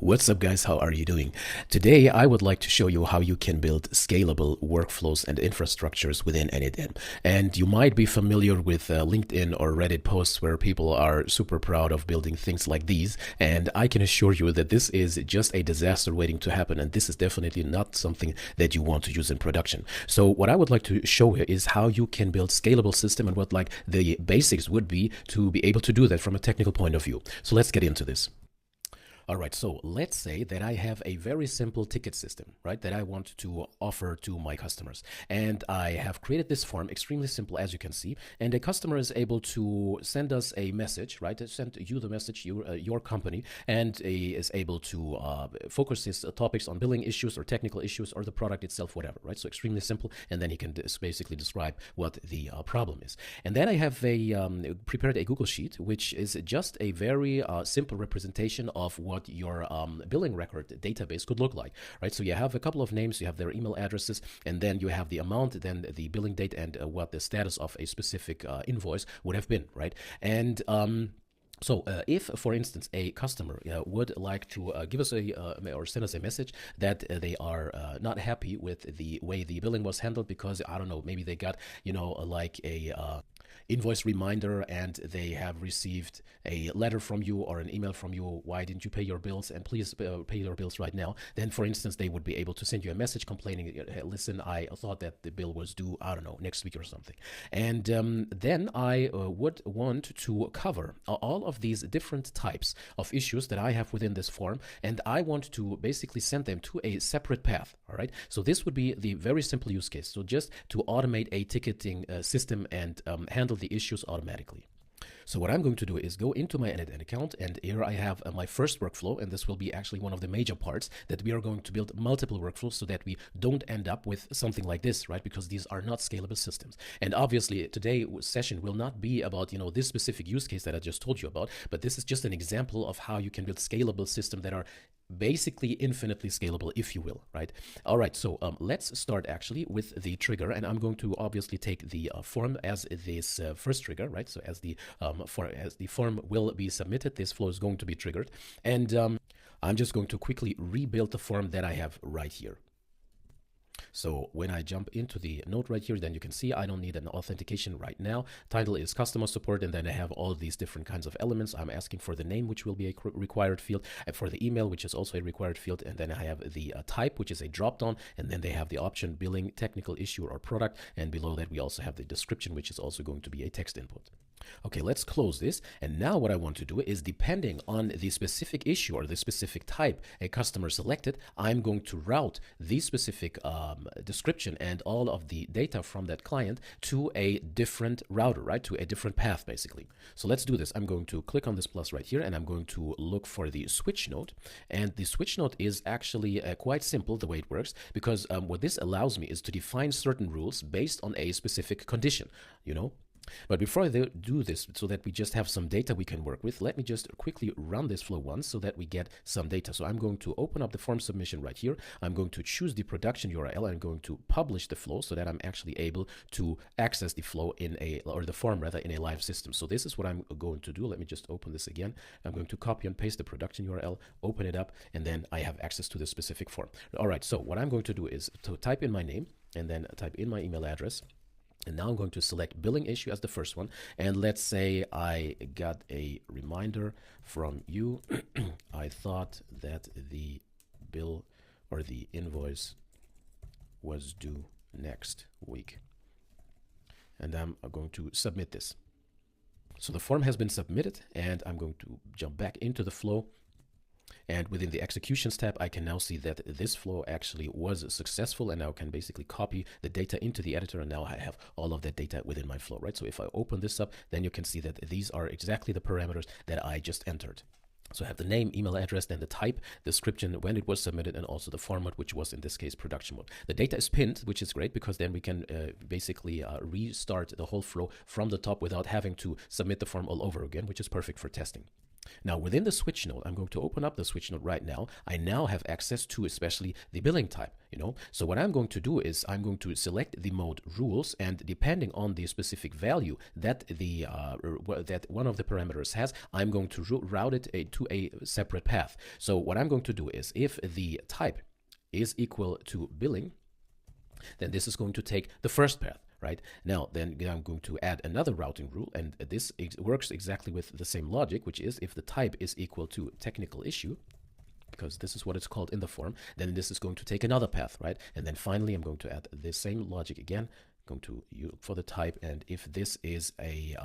What's up, guys? How are you doing? Today, I would like to show you how you can build scalable workflows and infrastructures within n8n. And you might be familiar with LinkedIn or Reddit posts where people are super proud of building things like these. And I can assure you that this is just a disaster waiting to happen. And this is definitely not something that you want to use in production. So what I would like to show here is how you can build scalable system and what like the basics would be to be able to do that from a technical point of view. So let's get into this. All right, so let's say that I have a very simple ticket system, right, that I want to offer to my customers. And I have created this form, extremely simple, as you can see. And a customer is able to send us a message, right, send you the message, your company, and is able to focus his topics on billing issues or technical issues or the product itself, whatever, right? So extremely simple. And then he can basically describe what the problem is. And then I have prepared a Google Sheet, which is just a very simple representation of what your billing record database could look like, right? So you have a couple of names, you have their email addresses, and then you have the amount, then the billing date, and what the status of a specific invoice would have been, right? And so if, for instance, a customer would like to give us or send us a message that they are not happy with the way the billing was handled because, I don't know, maybe they got, like a invoice reminder and they have received a letter from you or an email from you, why didn't you pay your bills, and please pay your bills right now. Then, for instance, they would be able to send you a message complaining, hey, listen, I thought that the bill was due, I don't know, next week or something. And then I would want to cover all of these different types of issues that I have within this form, and I want to basically send them to a separate path, all right? So this would be the very simple use case. So just to automate a ticketing system and handle the issues automatically. So what I'm going to do is go into my n8n account, and here I have my first workflow, and this will be actually one of the major parts that we are going to build multiple workflows so that we don't end up with something like this, right? Because these are not scalable systems. And obviously today's session will not be about, this specific use case that I just told you about, but this is just an example of how you can build scalable systems that are basically infinitely scalable, if you will, right? All right, so let's start actually with the trigger, and I'm going to obviously take the form as this first trigger, right? So as the form will be submitted, this flow is going to be triggered, and I'm just going to quickly rebuild the form that I have right here. So when I jump into the note right here, then you can see I don't need an authentication right now. Title is customer support, and then I have all these different kinds of elements. I'm asking for the name, which will be a required field, and for the email, which is also a required field, and then I have the type, which is a drop-down, and then they have the option billing, technical issue, or product, and below that we also have the description, which is also going to be a text input. Okay, let's close this, and now what I want to do is, depending on the specific issue or the specific type a customer selected, I'm going to route the specific description and all of the data from that client to a different router, right? To a different path, basically. So let's do this. I'm going to click on this plus right here, and I'm going to look for the switch node. And the switch node is actually quite simple the way it works, because what this allows me is to define certain rules based on a specific condition, But before I do this, so that we just have some data we can work with, let me just quickly run this flow once so that we get some data. So I'm going to open up the form submission right here. I'm going to choose the production URL. I'm going to publish the flow so that I'm actually able to access the flow or the form rather, in a live system. So this is what I'm going to do. Let me just open this again. I'm going to copy and paste the production URL, open it up, and then I have access to the specific form. All right, so what I'm going to do is to type in my name and then type in my email address. And now I'm going to select billing issue as the first one. And let's say I got a reminder from you. I thought that the bill or the invoice was due next week. And I'm going to submit this. So the form has been submitted, and I'm going to jump back into the flow. And within the executions tab, I can now see that this flow actually was successful, and now can basically copy the data into the editor, and now I have all of that data within my flow, right? So if I open this up, then you can see that these are exactly the parameters that I just entered. So I have the name, email address, then the type, description, when it was submitted, and also the format, which was in this case production mode. The data is pinned, which is great because then we can basically restart the whole flow from the top without having to submit the form all over again, which is perfect for testing. Now, within the switch node, I'm going to open up the switch node right now. I now have access to especially the billing type, So what I'm going to do is I'm going to select the mode rules, and depending on the specific value that that one of the parameters has, I'm going to route it to a separate path. So what I'm going to do is, if the type is equal to billing, then this is going to take the first path. Right now, then I'm going to add another routing rule, and this works exactly with the same logic, which is if the type is equal to technical issue, because this is what it's called in the form, then this is going to take another path, right? And then finally, I'm going to add the same logic again, going to look for the type, and if this is a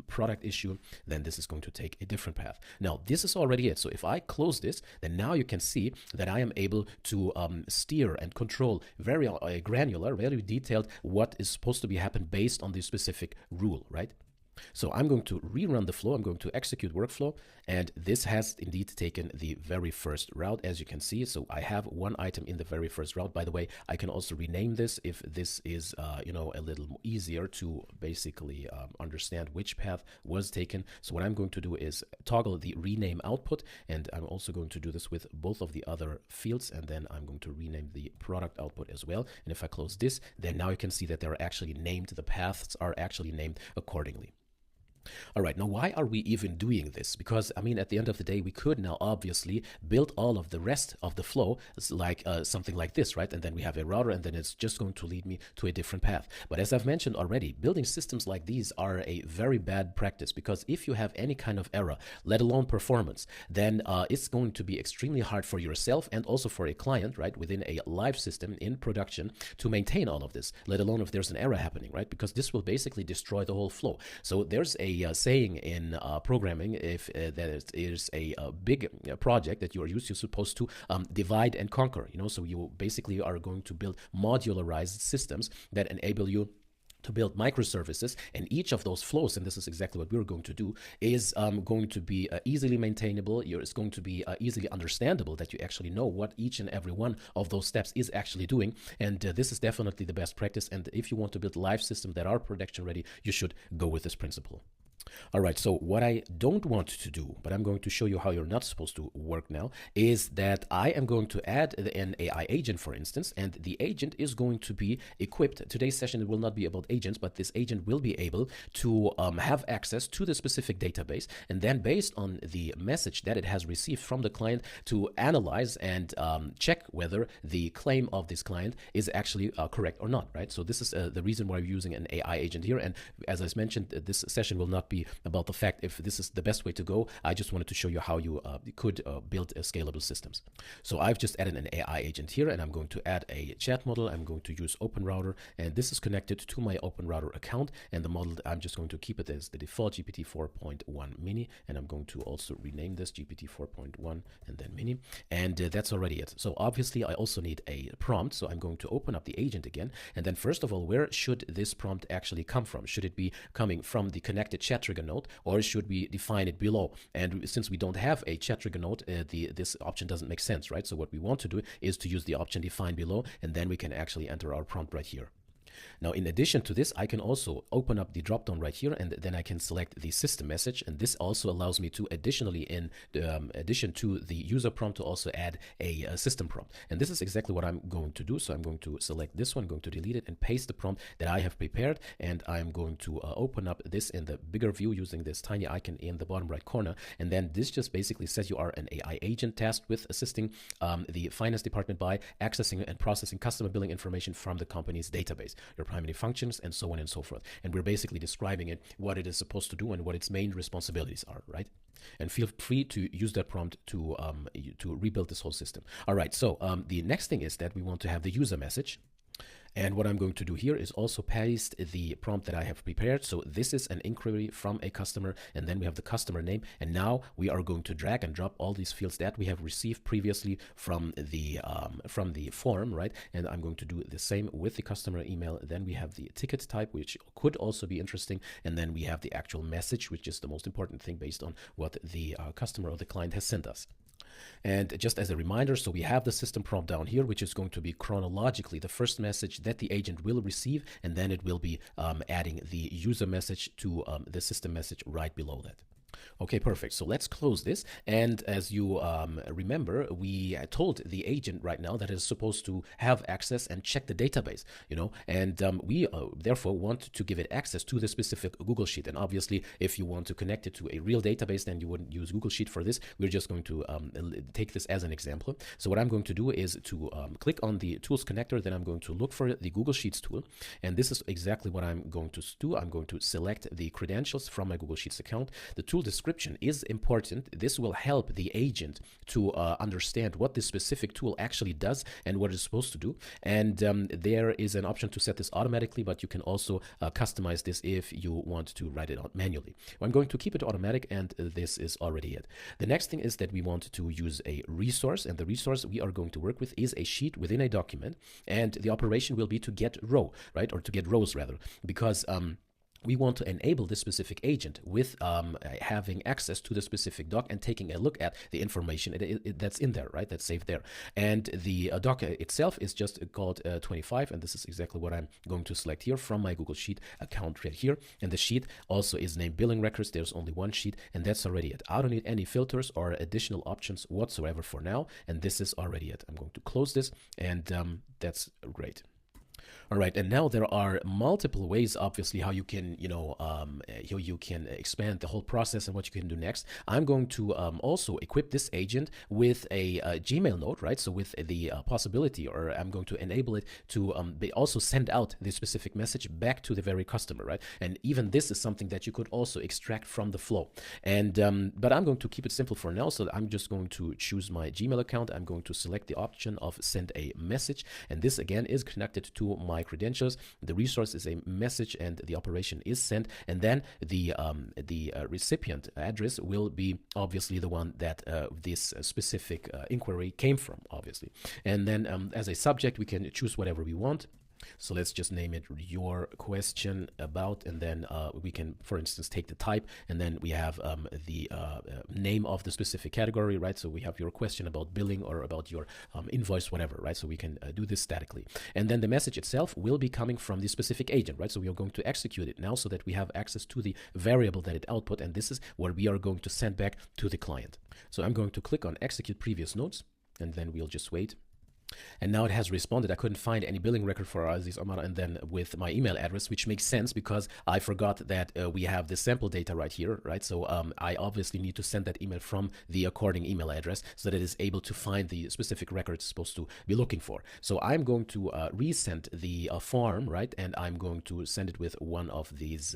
product issue, then this is going to take a different path. Now, this is already it. So if I close this, then now you can see that I am able to steer and control very granular, very detailed what is supposed to be happen based on the specific rule, right? So I'm going to rerun the flow. I'm going to execute workflow, and this has indeed taken the very first route, as you can see. So I have one item in the very first route. By the way, I can also rename this if this is, a little easier to basically understand which path was taken. So what I'm going to do is toggle the rename output, and I'm also going to do this with both of the other fields, and then I'm going to rename the product output as well. And if I close this, then now you can see that they're actually named, the paths are actually named accordingly. All right, now why are we even doing this? Because, I mean, at the end of the day, we could now obviously build all of the rest of the flow like something like this, right? And then we have a router, and then it's just going to lead me to a different path. But as I've mentioned already, building systems like these are a very bad practice, because if you have any kind of error, let alone performance, then it's going to be extremely hard for yourself and also for a client, right, within a live system in production to maintain all of this, let alone if there's an error happening, right? Because this will basically destroy the whole flow. So there's a saying in programming, if that is a big project that you are used to, supposed to divide and conquer, so you basically are going to build modularized systems that enable you to build microservices, and each of those flows, and this is exactly what we're going to do, is going to be easily maintainable. It's going to be easily understandable, that you actually know what each and every one of those steps is actually doing, and this is definitely the best practice. And if you want to build live systems that are production ready, you should go with this principle. All right, so what I don't want to do, but I'm going to show you how you're not supposed to work now, is that I am going to add an AI agent, for instance, and the agent is going to be equipped. Today's session, it will not be about agents, but this agent will be able to have access to the specific database, and then based on the message that it has received from the client, to analyze and check whether the claim of this client is actually correct or not, right? So this is the reason why we're using an AI agent here, and as I mentioned, this session will not be about the fact if this is the best way to go. I just wanted to show you how you could build scalable systems. So I've just added an AI agent here, and I'm going to add a chat model. I'm going to use OpenRouter, and this is connected to my OpenRouter account, and the model, I'm just going to keep it as the default GPT 4.1 mini, and I'm going to also rename this GPT 4.1 and then mini, and that's already it. So obviously I also need a prompt, so I'm going to open up the agent again, and then first of all, where should this prompt actually come from? Should it be coming from the connected chat trigger node, or should we define it below? And since we don't have a chat trigger node, this option doesn't make sense, right? So what we want to do is to use the option define below, and then we can actually enter our prompt right here. Now, in addition to this, I can also open up the dropdown right here, and then I can select the system message. And this also allows me to additionally, in addition to the user prompt, to also add a system prompt. And this is exactly what I'm going to do. So I'm going to select this one, going to delete it, and paste the prompt that I have prepared. And I'm going to open up this in the bigger view using this tiny icon in the bottom right corner. And then this just basically says you are an AI agent tasked with assisting the finance department by accessing and processing customer billing information from the company's database, your primary functions, and so on and so forth. And we're basically describing it, what it is supposed to do and what its main responsibilities are, right? And feel free to use that prompt to rebuild this whole system. All right, so the next thing is that we want to have the user message. And what I'm going to do here is also paste the prompt that I have prepared. So this is an inquiry from a customer, and then we have the customer name. And now we are going to drag and drop all these fields that we have received previously from the form, right? And I'm going to do the same with the customer email. Then we have the ticket type, which could also be interesting. And then we have the actual message, which is the most important thing based on what the customer or the client has sent us. And just as a reminder, so we have the system prompt down here, which is going to be chronologically the first message that the agent will receive, and then it will be adding the user message to the system message right below that. Okay, perfect. So let's close this. And as you remember, we told the agent right now that it's supposed to have access and check the database, and we therefore want to give it access to the specific Google Sheet. And obviously, if you want to connect it to a real database, then you wouldn't use Google Sheet for this. We're just going to take this as an example. So what I'm going to do is to click on the Tools connector, then I'm going to look for the Google Sheets tool. And this is exactly what I'm going to do. I'm going to select the credentials from my Google Sheets account. The tool description is important. This will help the agent to understand what this specific tool actually does and what it's supposed to do. And there is an option to set this automatically, but you can also customize this if you want to write it out manually. I'm going to keep it automatic, and this is already it. The next thing is that we want to use a resource, and the resource we are going to work with is a sheet within a document, and the operation will be to get row, right? Or to get rows rather, because we want to enable this specific agent with having access to the specific doc and taking a look at the information that's in there, right? That's saved there. And the doc itself is just called 25, and this is exactly what I'm going to select here from my Google Sheet account right here. And the sheet also is named Billing Records. There's only one sheet, and that's already it. I don't need any filters or additional options whatsoever for now, and this is already it. I'm going to close this, and that's great. All right, and now there are multiple ways, obviously, how you can, you can expand the whole process and what you can do next. I'm going to also equip this agent with a Gmail note, right? So with the possibility, or I'm going to enable it to also send out the specific message back to the very customer, right? And even this is something that you could also extract from the flow. And but I'm going to keep it simple for now, so I'm just going to choose my Gmail account. I'm going to select the option of send a message, and this again is connected to my credentials. The resource is a message, and the operation is sent, and then the recipient address will be obviously the one that this specific inquiry came from, obviously. And then as a subject, we can choose whatever we want. So let's just name it your question about, and then we can, for instance, take the type, and then we have the name of the specific category, right? So we have your question about billing or about your invoice, whatever, right? So we can do this statically. And then the message itself will be coming from the specific agent, right? So we are going to execute it now so that we have access to the variable that it output, and this is what we are going to send back to the client. So I'm going to click on execute previous notes, and then we'll just wait. And now it has responded. I couldn't find any billing record for Aziz Omar, and then with my email address, which makes sense because I forgot that we have the sample data right here, right? So I obviously need to send that email from the according email address so that it is able to find the specific record it's supposed to be looking for. So I'm going to resend the form, right? And I'm going to send it with one of these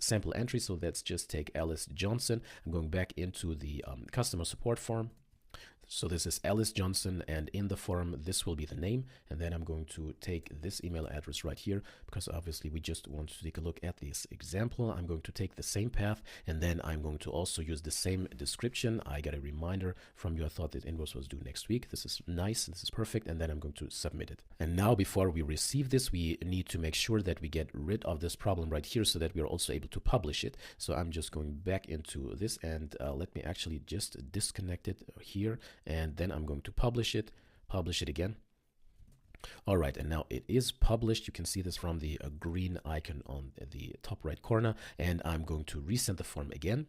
sample entries. So let's just take Alice Johnson. I'm going back into the customer support form. So this is Alice Johnson, and in the form, this will be the name. And then I'm going to take this email address right here, because obviously we just want to take a look at this example. I'm going to take the same path, and then I'm going to also use the same description. I got a reminder from you. I thought that invoice was due next week. This is nice. This is perfect. And then I'm going to submit it. And now before we receive this, we need to make sure that we get rid of this problem right here so that we are also able to publish it. So I'm just going back into this, and let me actually just disconnect it here. And then I'm going to publish it again. All right, and now it is published. You can see this from the green icon on the top right corner, and I'm going to resend the form again.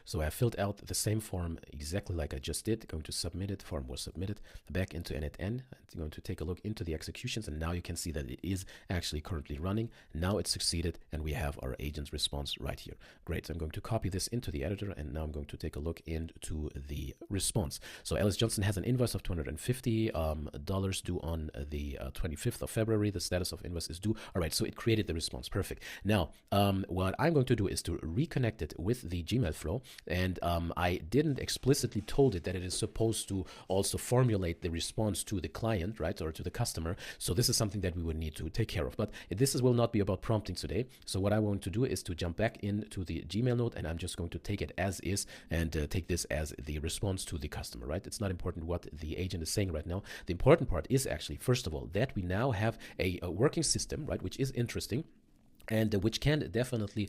So I filled out the same form exactly like I just did. Going to submit it. Form was submitted. Back into n8n. I'm going to take a look into the executions, and now you can see that it is actually currently running. Now it's succeeded, and we have our agent's response right here. Great. So I'm going to copy this into the editor, and now I'm going to take a look into the response. So Alice Johnson has an invoice of $250 due on the 25th of February. The status of invoice is due. All right. So it created the response. Perfect. Now, what I'm going to do is to reconnect it with the Gmail flow. And I didn't explicitly told it that it is supposed to also formulate the response to the client, right, or to the customer. So this is something that we would need to take care of. But this will not be about prompting today. So what I want to do is to jump back into the Gmail note, and I'm just going to take it as is and take this as the response to the customer, right? It's not important what the agent is saying right now. The important part is actually, first of all, that we now have a working system, right, which is interesting. and which can definitely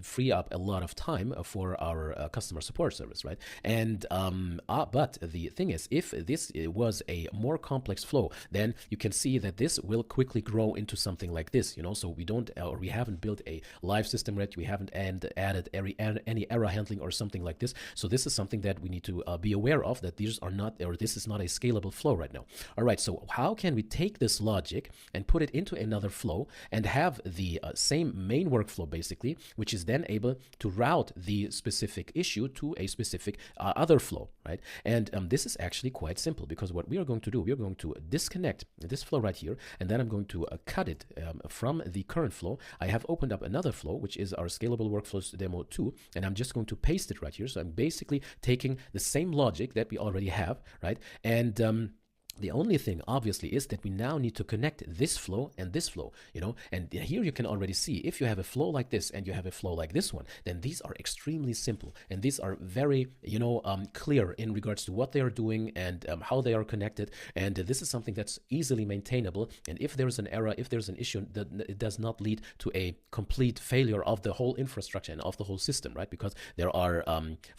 free up a lot of time for our customer support service, right? And but the thing is, if this was a more complex flow, then you can see that this will quickly grow into something like this, you know. So we don't, or we haven't built a live system yet. We haven't added any error handling or something like this. So this is something that we need to be aware of, that these are not, or this is not a scalable flow right now. All right. So how can we take this logic and put it into another flow and have the same main workflow basically, which is then able to route the specific issue to a specific other flow, right? And this is actually quite simple, because what we are going to do, we are going to disconnect this flow right here, and then I'm going to cut it from the current flow. I have opened up another flow, which is our Scalable Workflows demo 2, and I'm just going to paste it right here. So I'm basically taking the same logic that we already have, right? And the only thing, obviously, is that we now need to connect this flow and this flow, you know, and here you can already see, if you have a flow like this and you have a flow like this one, then these are extremely simple, and these are very, you know, clear in regards to what they are doing and how they are connected, and this is something that's easily maintainable, and if there's an error, if there's an issue, that it does not lead to a complete failure of the whole infrastructure and of the whole system, right? Because there are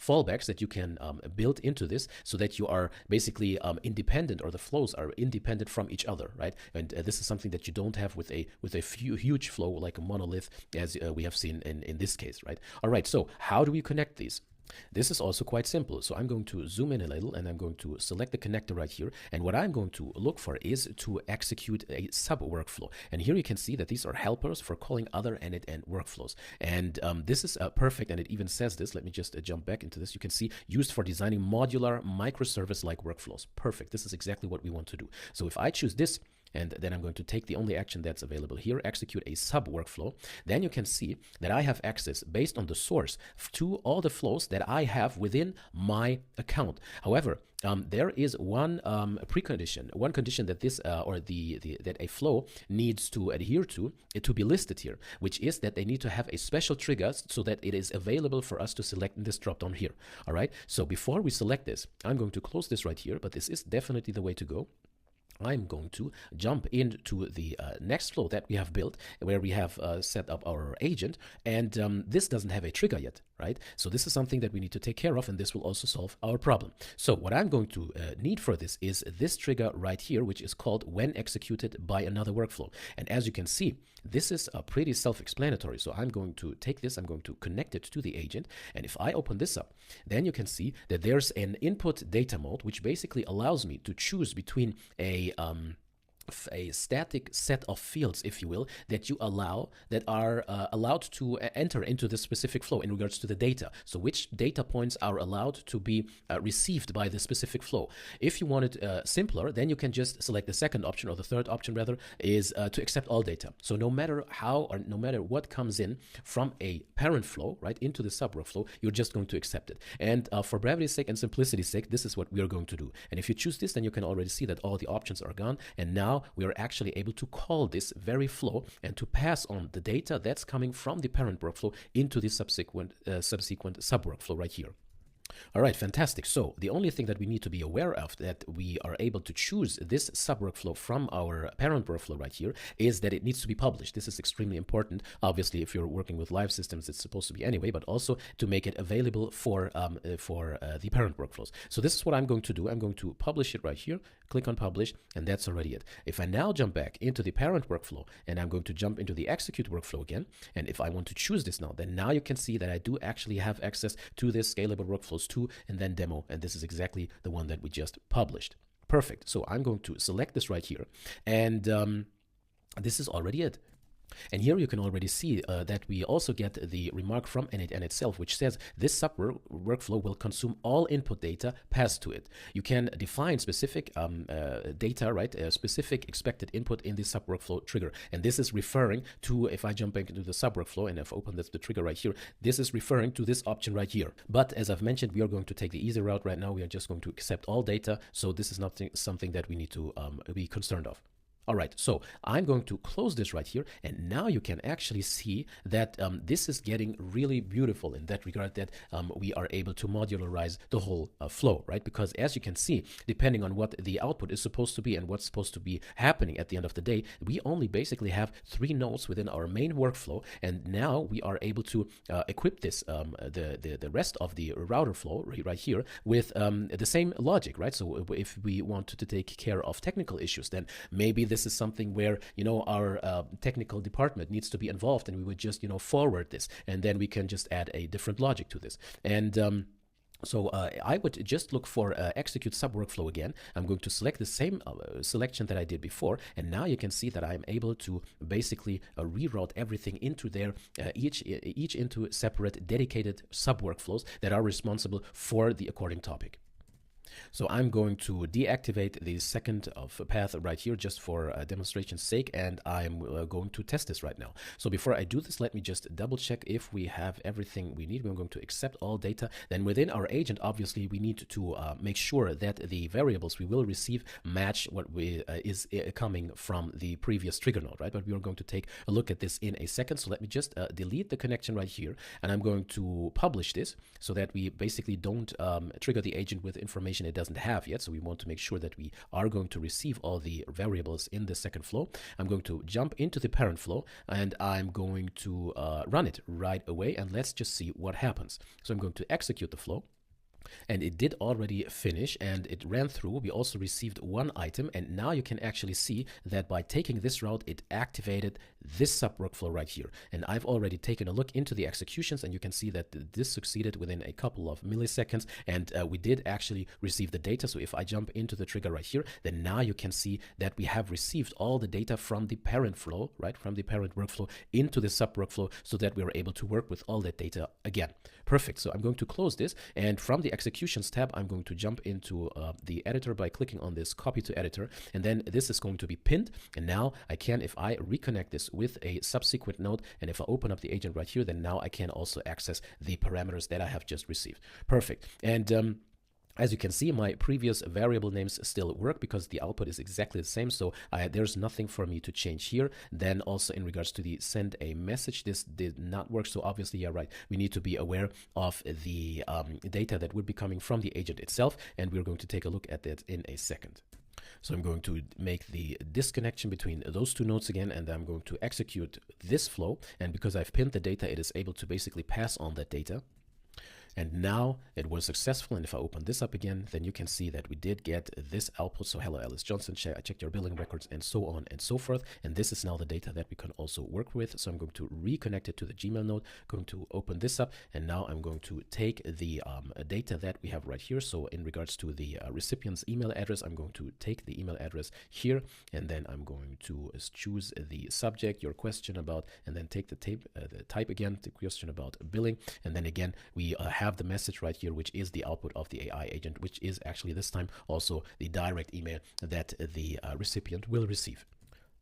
fallbacks that you can build into this, so that you are basically independent, or the flows are independent from each other, right? And this is something that you don't have with a huge flow like a monolith, as we have seen in this case, right? All right, so how do we connect these? This is also quite simple. So I'm going to zoom in a little, and I'm going to select the connector right here. And what I'm going to look for is to execute a sub workflow. And here you can see that these are helpers for calling other n8n workflows. And this is perfect. And it even says this. Let me just jump back into this. You can see used for designing modular microservice-like workflows. Perfect. This is exactly what we want to do. So if I choose this, and then I'm going to take the only action that's available here, execute a sub workflow, then you can see that I have access based on the source to all the flows that I have within my account. However, there is one precondition, one condition that this that a flow needs to adhere to be listed here, which is that they need to have a special trigger so that it is available for us to select in this drop down here. All right. So before we select this, I'm going to close this right here, but this is definitely the way to go. I'm going to jump into the next flow that we have built, where we have set up our agent, and this doesn't have a trigger yet, right? So this is something that we need to take care of, and this will also solve our problem. So what I'm going to need for this is this trigger right here, which is called when executed by another workflow. And as you can see, this is pretty self-explanatory. So I'm going to take this, I'm going to connect it to the agent, and if I open this up, then you can see that there's an input data mode, which basically allows me to choose between a static set of fields, if you will, that you allow, that are allowed to enter into this specific flow in regards to the data. So which data points are allowed to be received by the specific flow. If you want it simpler, then you can just select the second option, or the third option rather, is to accept all data. So no matter how, or no matter what comes in from a parent flow, right, into the sub workflow, you're just going to accept it. And for brevity's sake and simplicity's sake, this is what we are going to do. And if you choose this, then you can already see that all the options are gone, and now we are actually able to call this very flow and to pass on the data that's coming from the parent workflow into the subsequent sub workflow right here. All right, fantastic. So the only thing that we need to be aware of, that we are able to choose this sub workflow from our parent workflow right here, is that it needs to be published. This is extremely important. Obviously, if you're working with live systems, it's supposed to be anyway, but also to make it available for the parent workflows. So this is what I'm going to do. I'm going to publish it right here, click on publish, and that's already it. If I now jump back into the parent workflow, and I'm going to jump into the execute workflow again, and if I want to choose this now, then now you can see that I do actually have access to this Scalable Workflows 2 and then demo, and this is exactly the one that we just published. Perfect. So I'm going to select this right here, and this is already it. And here you can already see that we also get the remark from n8n itself, which says this sub workflow will consume all input data passed to it. You can define specific data, right? A specific expected input in the sub workflow trigger. And this is referring to, if I jump back into the sub workflow and I've opened the trigger right here, this is referring to this option right here. But as I've mentioned, we are going to take the easy route right now. We are just going to accept all data. So this is not something that we need to be concerned of. All right, so I'm going to close this right here, and now you can actually see that this is getting really beautiful in that regard, that we are able to modularize the whole flow, right? Because as you can see, depending on what the output is supposed to be and what's supposed to be happening at the end of the day, we only basically have 3 nodes within our main workflow, and now we are able to equip this, the rest of the router flow right here with the same logic, right? So if we want to take care of technical issues, then maybe this is something where, you know, our technical department needs to be involved, and we would just, you know, forward this, and then we can just add a different logic to this. And so I would just look for execute sub-workflow again. I'm going to select the same selection that I did before, and now you can see that I'm able to basically reroute everything into there, each into separate dedicated sub-workflows that are responsible for the according topic. So I'm going to deactivate the second of path right here just for demonstration's sake, and I'm going to test this right now. So before I do this, let me just double check if we have everything we need. We're going to accept all data. Then within our agent, obviously, we need to make sure that the variables we will receive match what is coming from the previous trigger node, right? But we are going to take a look at this in a second. So let me just delete the connection right here, and I'm going to publish this so that we basically don't trigger the agent with information it doesn't have yet. So we want to make sure that we are going to receive all the variables in the second flow. I'm going to jump into the parent flow, and I'm going to run it right away, and let's just see what happens. So I'm going to execute the flow. And it did already finish, and it ran through. We also received 1 item, and now you can actually see that by taking this route, it activated this sub-workflow right here. And I've already taken a look into the executions, and you can see that this succeeded within a couple of milliseconds, and we did actually receive the data. So if I jump into the trigger right here, then now you can see that we have received all the data from the parent flow, right, from the parent workflow into the sub-workflow, so that we are able to work with all that data again. Perfect. So I'm going to close this, and from the executions tab, I'm going to jump into the editor by clicking on this copy to editor, and then this is going to be pinned. And now I can, if I reconnect this with a subsequent node, and if I open up the agent right here, then now I can also access the parameters that I have just received. Perfect. And as you can see, my previous variable names still work because the output is exactly the same. So there's nothing for me to change here. Then also in regards to the send a message, this did not work. So obviously, yeah, right. We need to be aware of the data that would be coming from the agent itself. And we're going to take a look at that in a second. So I'm going to make the disconnection between those 2 nodes again, and I'm going to execute this flow. And because I've pinned the data, it is able to basically pass on that data. And now it was successful. And if I open this up again, then you can see that we did get this output. So hello, Alice Johnson, I checked your billing records and so on and so forth. And this is now the data that we can also work with. So I'm going to reconnect it to the Gmail node, going to open this up. And now I'm going to take the data that we have right here. So in regards to the recipient's email address, I'm going to take the email address here. And then I'm going to choose the subject, your question about, and then take the type again, the question about billing. And then again, we have the message right here, which is the output of the AI agent, which is actually this time also the direct email that the recipient will receive.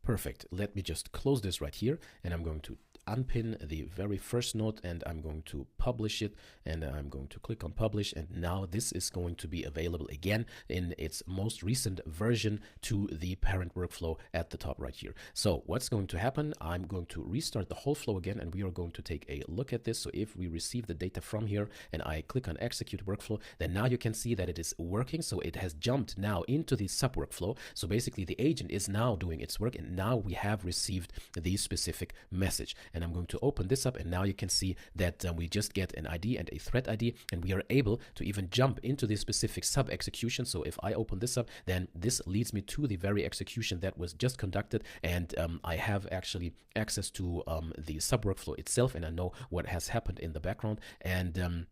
Perfect. Let me just close this right here, and I'm going to unpin the very first node, and I'm going to publish it, and I'm going to click on publish, and now this is going to be available again in its most recent version to the parent workflow at the top right here. So what's going to happen? I'm going to restart the whole flow again, and we are going to take a look at this. So if we receive the data from here and I click on execute workflow, then now you can see that it is working. So it has jumped now into the sub workflow. So basically the agent is now doing its work, and now we have received the specific message. And I'm going to open this up, and now you can see that we just get an ID and a threat ID, and we are able to even jump into the specific sub execution. So if I open this up, then this leads me to the very execution that was just conducted, and I have actually access to the sub workflow itself, and I know what has happened in the background. And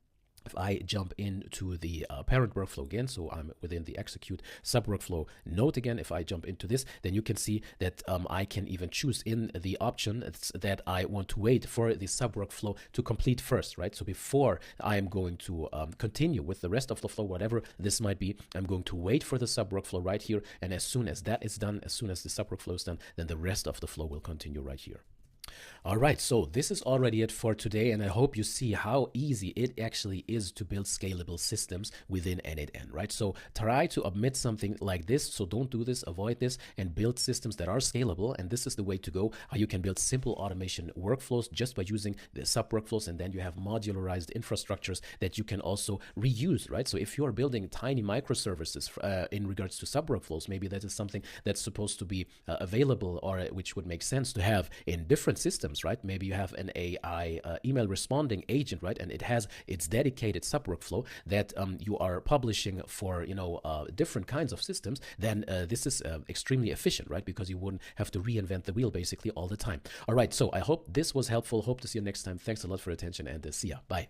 if I jump into the parent workflow again, so I'm within the execute sub workflow node again, if I jump into this, then you can see that I can even choose in the option that I want to wait for the sub workflow to complete first, right? So before I'm going to continue with the rest of the flow, whatever this might be, I'm going to wait for the sub workflow right here. And as soon as that is done, as soon as the sub workflow is done, then the rest of the flow will continue right here. All right, so this is already it for today, and I hope you see how easy it actually is to build scalable systems within n8n, right? So try to omit something like this, so don't do this, avoid this, and build systems that are scalable, and this is the way to go, how you can build simple automation workflows just by using the sub-workflows, and then you have modularized infrastructures that you can also reuse, right? So if you are building tiny microservices in regards to sub-workflows, maybe that is something that's supposed to be available, or which would make sense to have in different systems, right? Maybe you have an AI email responding agent, right? And it has its dedicated sub-workflow that you are publishing for, different kinds of systems. Then this is extremely efficient, right? Because you wouldn't have to reinvent the wheel basically all the time. All right, so I hope this was helpful. Hope to see you next time. Thanks a lot for your attention, and see ya. Bye.